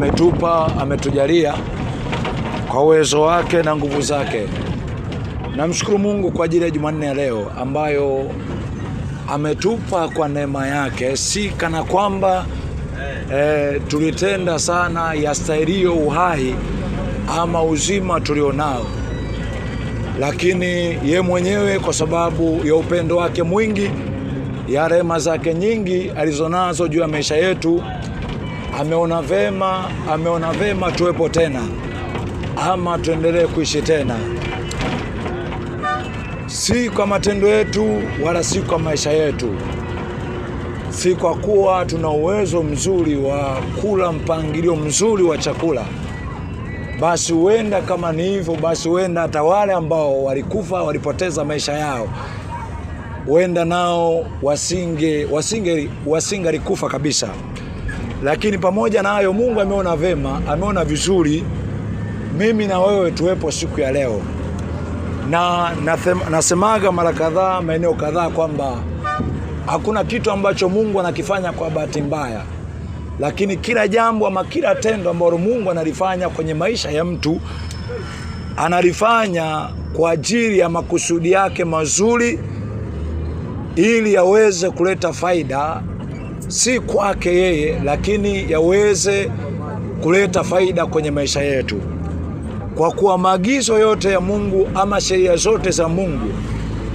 ametupa, ametujalia kwa uwezo wake na nguvu zake. Namshukuru Mungu kwa ajili ya Jumanne ya leo ambayo ametupa kwa neema yake, si kana kwamba tulitenda sana yastahilio uhai ama uzima tulionao, lakini ye mwenyewe kwa sababu ya upendo wake mwingi, ya rehema zake nyingi alizonazo juu ya maisha yetu, ameona vema tuwepo tena ama tuendelee kuishi tena, si kwa matendo yetu wala si kwa maisha yetu, si kwa kuwa tuna uwezo mzuri wa kula mpangilio mzuri wa chakula. Basi huenda kama ni hivyo, basi huenda hata wale ambao walikufa, walipoteza maisha yao, huenda nao wasingelikufa kabisa. Lakini pamoja na hayo, Mungu ameona vema, ameona vizuri mimi na wewe tuwepo siku ya leo. Na nasemaga mara kadhaa, maeneo kadhaa, kwamba hakuna kitu ambacho Mungu anakifanya kwa bahati mbaya, lakini kila jambo ama kila tendo ambalo Mungu analifanya kwenye maisha ya mtu, analifanya kwa ajili ya makusudi yake mazuri, ili yaweze kuleta faida, si kwake yeye, lakini yaweze kuleta faida kwenye maisha yetu. Kwa kuwa maagizo yote ya Mungu ama sheria zote za Mungu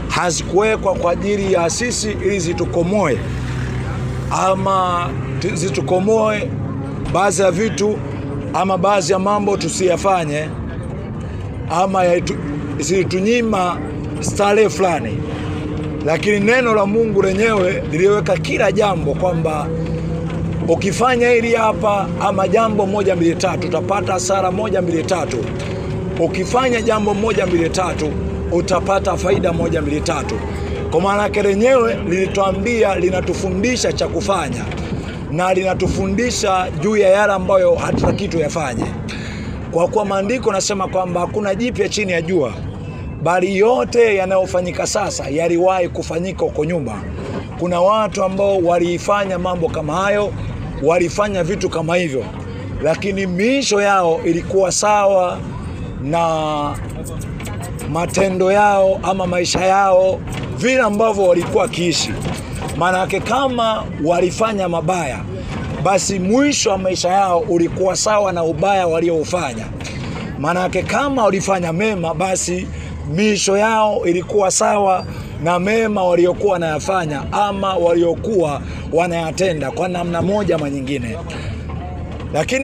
hazikuwekwa kwa ajili ya sisi ili zitukomoe ama zitukomoe baadhi ya vitu ama baadhi ya mambo tusiyafanye ama zitunyima starehe fulani, lakini neno la Mungu lenyewe liliweka kila jambo kwamba ukifanya hili hapa ama jambo 1 2 3 utapata hasara 1 2 3. Ukifanya jambo 1 2 3 utapata faida 1 2 3. Kwa maana yake lenyewe lilituambia, linatufundisha cha kufanya na linatufundisha juu ya yale ambayo hatutaki tuyafanye. Kwa kuwa maandiko nasema kwamba hakuna jipya chini ya jua, bali yote yanayofanyika sasa yaliwahi kufanyika huko nyuma. Kuna watu ambao walifanya mambo kama hayo, walifanya vitu kama hivyo, lakini miisho yao ilikuwa sawa na matendo yao ama maisha yao vile ambavyo walikuwa kiishi. Maana yake kama walifanya mabaya, basi mwisho wa maisha yao ulikuwa sawa na ubaya walioufanya. Maana yake kama walifanya mema, basi miisho yao ilikuwa sawa na mema waliokuwa wanayafanya ama waliokuwa wanayatenda kwa namna moja ama nyingine. Lakini